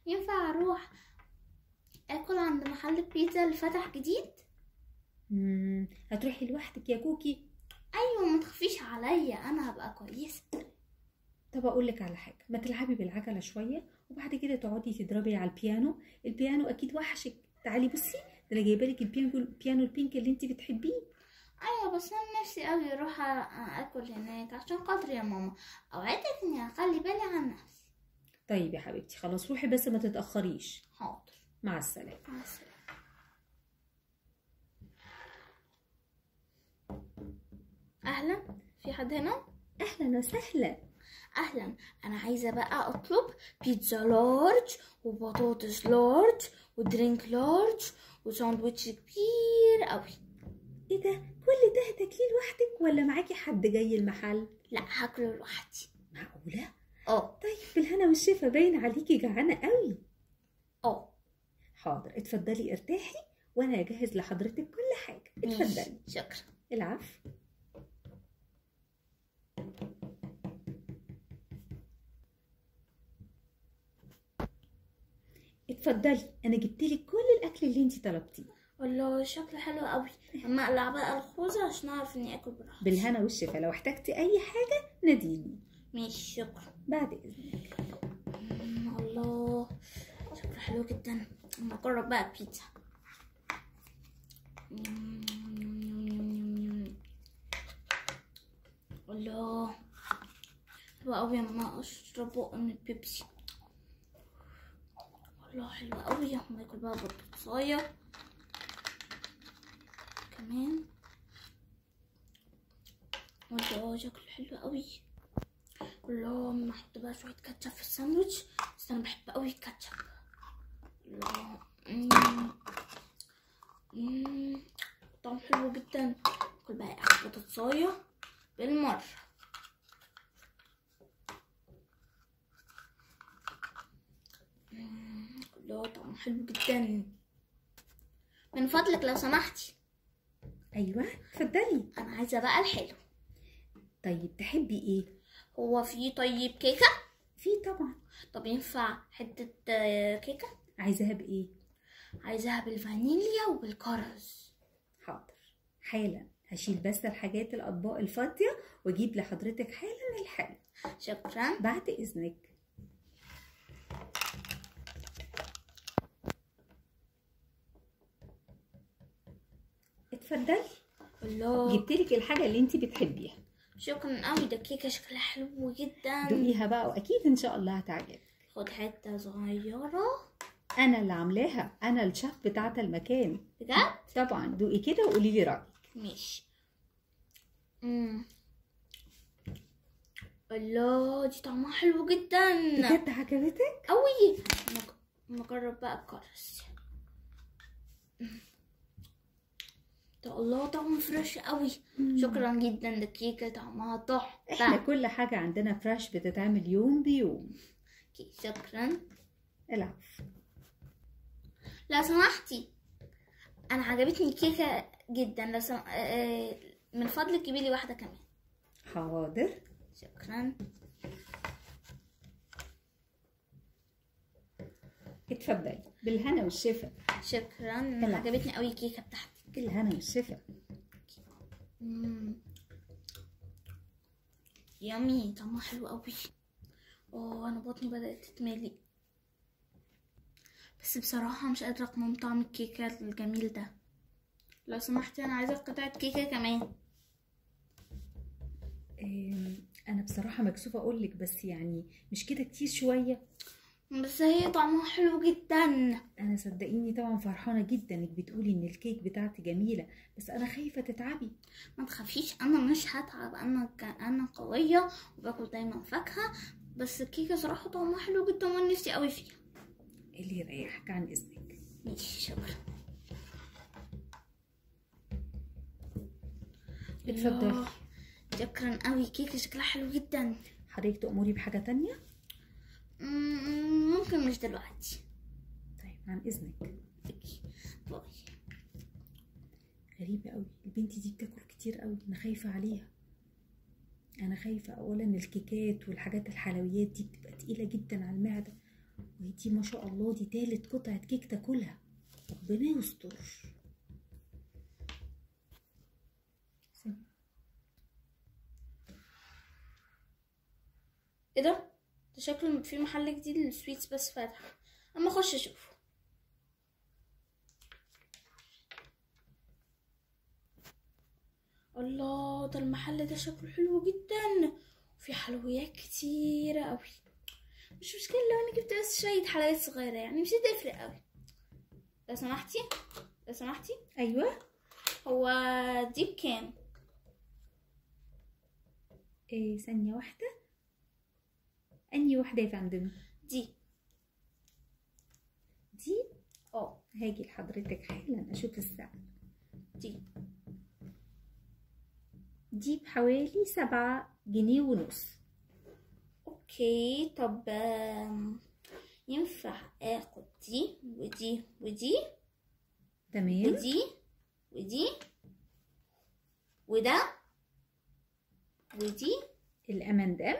ينفع اروح اكل عند محل بيتزا اللي فتح جديد؟ هتروحي لوحدك يا كوكي؟ ايوه، ما تخافيش عليا، انا هبقى كويسه. طب اقول لك على حاجه، ما تلعبي بالعجله شويه وبعد كده تقعدي تضربي على البيانو. البيانو اكيد وحشك. تعالي بصي، ده انا جايبه لك البيانو البينك اللي انت بتحبيه. ايوه، بس انا نفسي قوي اروح اكل هناك عشان خاطر يا ماما. اوعدك اني اخلي بالي عن نفسي. طيب يا حبيبتي خلاص روحي بس ما تتاخريش. حاضر. مع السلامه. مع السلامه. اهلا، في حد هنا؟ اهلا وسهلا. اهلا، انا عايزه بقى اطلب بيتزا لارج وبطاطس لارج ودرينك لارج وساندوتش كبير قوي. ايه ده؟ كل ده هتاكليه لوحدك ولا معاكي حد جاي المحل؟ لا، هاكله لوحدي. معقوله؟ اه. طيب بالهنا والشفا، باين عليكي جعانه قوي. اه. حاضر، اتفضلي ارتاحي وانا اجهز لحضرتك كل حاجه. اتفضلي. شكرا. العفو. اتفضلي، انا جبتلك كل الاكل اللي انتي طلبتيه. والله شكله حلو قوي. اما اقلع بقى الخوذه عشان اعرف اني اكل براحتي. بالهنا والشفا، لو احتجتي اي حاجه ناديني. ماشي، شكرا. بعد اذنك. الله، شكله حلو جدا. اما اجرب بقى البيتزا. الله، حلوة قوي. اما اشرب بق من البيبسي. الله، حلوة قوي. اما اكل بقى بطاطساية كمان. الله، شكله حلو قوي. الله، اما احط بقى شوية كاتشب في الساندوتش، بس انا بحب قوي الكاتشب. الله. طعم حلو جدا. اكل بقى بطاطساية بالمرة. الله، طعم حلو جدا. من فضلك لو سمحتي. ايوه اتفضلي. انا عايزة بقى الحلو. طيب تحبي ايه؟ هو في طيب كيكة؟ في طبعا. طب ينفع حتة كيكة؟ عايزاها بايه؟ عايزاها بالفانيليا وبالكرز. حاضر، حالا هشيل بس الحاجات الاطباق الفاضيه واجيب لحضرتك حالا الحلو. شكرا. بعد اذنك. اتفضلي. الله، جبتلك الحاجه اللي انتي بتحبيها. شكرا قوي. ده كيكة شكلها حلو جدا. دوقيها بقى واكيد ان شاء الله هتعجبك. خد حتة صغيرة. انا اللي عاملاها، انا الشيف بتاعه المكان. بجد؟ طبعا. دوقي كده وقولي لي رايك. ماشي. الله، دي طعمها حلو جدا. بجد عجبتك؟ قوي. نجرب بقى الكرز. الله، طعمه فريش قوي. شكرا جدا. الكيكة طعمها تحفة. احنا كل حاجه عندنا فريش، بتتعمل يوم بيوم. شكرا. العفو. لو سمحتي، انا عجبتني الكيكة جدا. لو من فضلك جيبي لي واحدة كمان. حاضر. شكرا. اتفضلي بالهنا والشفا. شكرا. العفو. عجبتني قوي الكيكة بتاعتك. بالهنا والشفا. يامي، طعمها حلو قوي. انا بطني بدأت تتملي، بس بصراحة مش قادرة اقاوم طعم الكيكة الجميل ده. لو سمحتي، انا عايزة قطعة كيكة كمان. انا بصراحه مكسوفه اقولك، بس يعني مش كده كتير شويه؟ بس هي طعمها حلو جدا. انا صدقيني طبعا فرحانه جدا انك بتقولي ان الكيك بتاعتي جميله، بس انا خايفه تتعبي. ما تخافيش، انا مش هتعب. انا قويه وباكل دايما فاكهه. بس الكيكه صراحه طعمها حلو جدا وانا نفسي قوي فيها. اللي يريحك، عن اذنك. ماشي، شكرا. اتفضلي. شكرا قوي. كيكه شكلها حلو جدا. حضرتك تأمري بحاجه تانية؟ ممكن مش دلوقتي. طيب عن اذنك. باي. غريبه قوي البنت دي، بتاكل كتير قوي. انا خايفه عليها. انا خايفه اولا الكيكات والحاجات الحلويات دي بتبقى تقيله جدا على المعده، ودي ما شاء الله دي تالت قطعة كيك تاكلها، ربنا يستر. ايه ده شكله في محل جديد للسويتس بس فاتح، اما اخش اشوفه. الله، ده المحل ده شكله حلو جدا وفي حلويات كتيرة قوي. مش مشكلة لو انا جبت بس شوية حلويات صغيرة، يعني مش هتفرق قوي. لو سمحتي لو سمحتي. ايوه. هو دي بكام؟ إيه ثانية واحدة، انهي واحدة يا فندم؟ دي هاجي لحضرتك حالا اشوف السعر. دي بحوالي 7 جنيه ونص. اوكي، طب ينفع اخد دي ودي ودي؟ تمام. ودي ودي وده ودي الامندم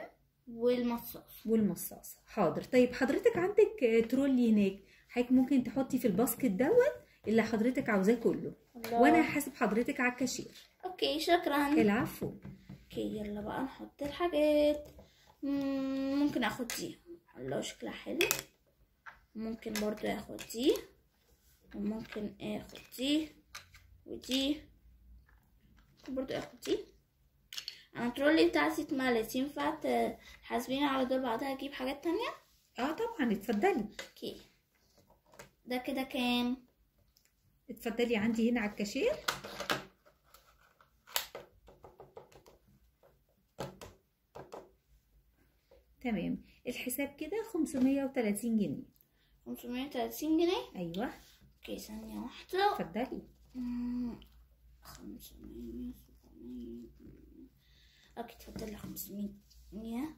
والمصاص. حاضر. طيب حضرتك عندك ترولي هناك، حضرتك ممكن تحطي في الباسكت دوت اللي حضرتك عاوزاه كله، وانا هحاسب حضرتك على الكاشير. اوكي شكرا. العفو. اوكي يلا بقى نحط الحاجات. ممكن اخد دي، الله شكلها حلو. ممكن برضو اخد دي، وممكن اخد دي ودي، ممكن برضو اخد دي. انا الترولي بتاعتي اتملت، ينفع تحاسبيني على دول بعدها اجيب حاجات تانية؟ طبعا اتفضلي. اوكي ده كده كام؟ اتفضلي عندي هنا على الكاشير. تمام، الحساب كده 530 جنيه. 530 جنيه؟ ايوه. اوكي ثانية واحدة. اتفضلي. 500 اوكي اتفضلي 530 جنيه.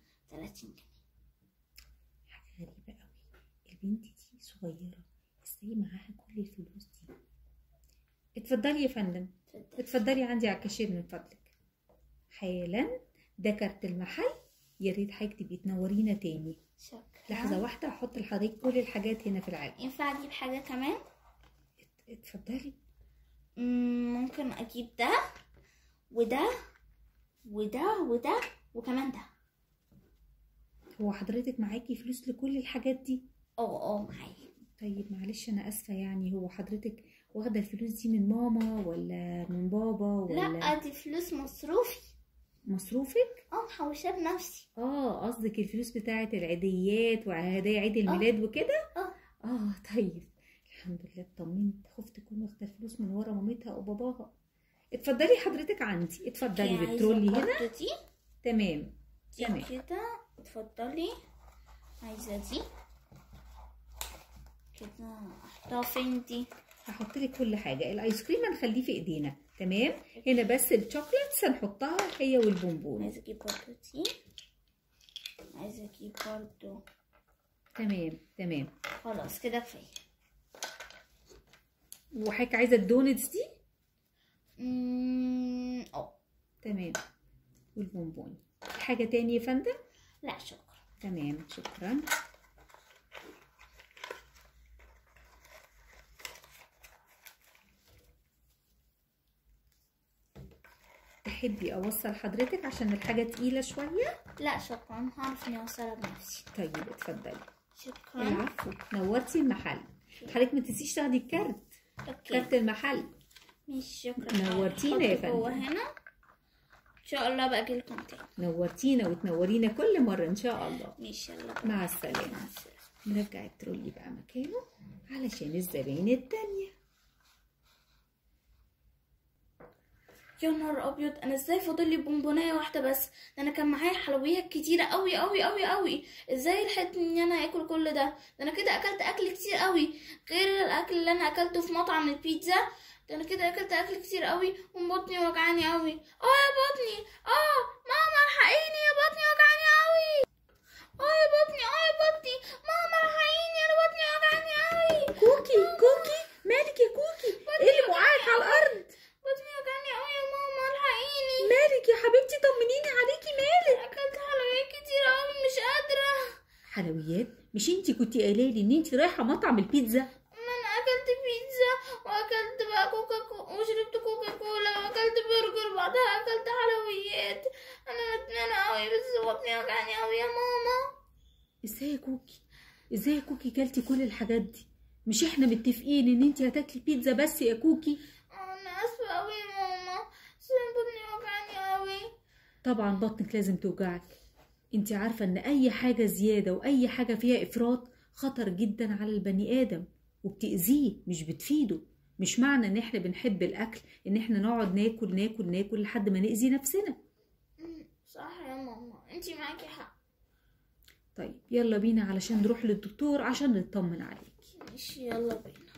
حاجة غريبة قوي، البنت دي صغيرة ازاي معاها كل الفلوس دي؟ اتفضلي يا فندم. اتفضلي عندي على الكاشير من فضلك حالا. ده كارت المحل، يا ريت حضرتك تبقي تنورينا تاني. شكرا. لحظة واحدة هحط لحضرتك كل الحاجات هنا في العلبة. ينفع اجيب حاجة كمان؟ اتفضلي. ممكن اجيب ده وده وده وده وكمان ده. هو حضرتك معاكي فلوس لكل الحاجات دي؟ معايا. طيب معلش انا اسفة، يعني هو حضرتك واخدة الفلوس دي من ماما ولا من بابا ولا؟ لا دي فلوس مصروفي. مصروفك؟ محوشاه بنفسي. قصدك الفلوس بتاعت العيديات وهدايا عيد الميلاد وكده؟ طيب الحمد لله اطمنت، خفت تكون واخده الفلوس من ورا مامتها او باباها. اتفضلي حضرتك عندي، اتفضلي بالترولي هنا. دي تمام تمام كده. اتفضلي. عايزه دي كده احطها فين دي؟ هحط لك كل حاجه. الايس كريم هنخليه في ايدينا، تمام. هنا بس الشوكليتس هنحطها هي والبونبون. عايزه اجيب برضو دي، عايزه اجيب برضو. تمام خلاص كده كفايه. وحضرتك عايزه الدونتس دي؟ تمام. والبونبون. حاجه تاني يا فندم؟ لا شكرا. تمام شكرا. تحبي اوصل حضرتك عشان الحاجه تقيله شويه؟ لا شكرا، هعرف اني اوصلها بنفسي. طيب اتفضلي. شكرا. العفو، نورتي المحل. حضرتك ما تنسيش تاخدي الكارت. كارت المحل. ماشي شكرا. نورتينا يا فندم. هو هنا ان شاء الله بقى اجيلكم تاني. نورتينا وتنورينا كل مره ان شاء الله. ماشي يلا مع السلامه. نرجع الترولي بقى مكانه علشان الزباين التانيه. يا نهار ابيض، انا ازاي فاضل لي بونبونايه واحده بس؟ ده انا كان معايا حلويات كتيره قوي قوي قوي قوي. ازاي لحقت ان انا اكل كل ده؟ ده انا كده اكلت اكل كتير قوي غير الاكل اللي انا اكلته في مطعم البيتزا. ده انا كده اكلت اكل كتير قوي وبطني وجعاني قوي. يا بطني، ماما الحقيني يا بطني وجعاني قوي. يا بطني، يا بطني، ماما الحقيني انا بطني وجعاني قوي. كوكي مالك يا كوكي؟ ايه اللي وقعك على الارض؟ بطني وجعاني قوي يا ماما الحقيني. مالك يا حبيبتي؟ طمنيني عليكي، مالك؟ اكلت حلويات كتير قوي مش قادره. حلويات؟ مش انتي كنتي قايله لي ان انتي رايحه مطعم البيتزا؟ ما انا اكلت بيتزا واكلت بقى وشربت كوكا كولا واكلت برجر، بعدها اكلت حلويات. انا ندمانه قوي بس بطني وجعني قوي يا ماما. ازاي يا كوكي؟ ازاي يا كوكي كلتي كل الحاجات دي؟ مش احنا متفقين ان انتي هتاكلي بيتزا بس يا كوكي؟ انا اسفه قوي يا ماما، بس بطني وجعني قوي. طبعا بطنك لازم توجعك. انتي عارفه ان اي حاجه زياده واي حاجه فيها افراط خطر جدا على البني ادم وبتأذيه مش بتفيده. مش معنى ان احنا بنحب الاكل ان احنا نقعد ناكل ناكل ناكل لحد ما نأذي نفسنا. صح يا ماما، انتي معاكي حق. طيب يلا بينا علشان نروح للدكتور عشان نطمن عليك. ماشي يلا بينا.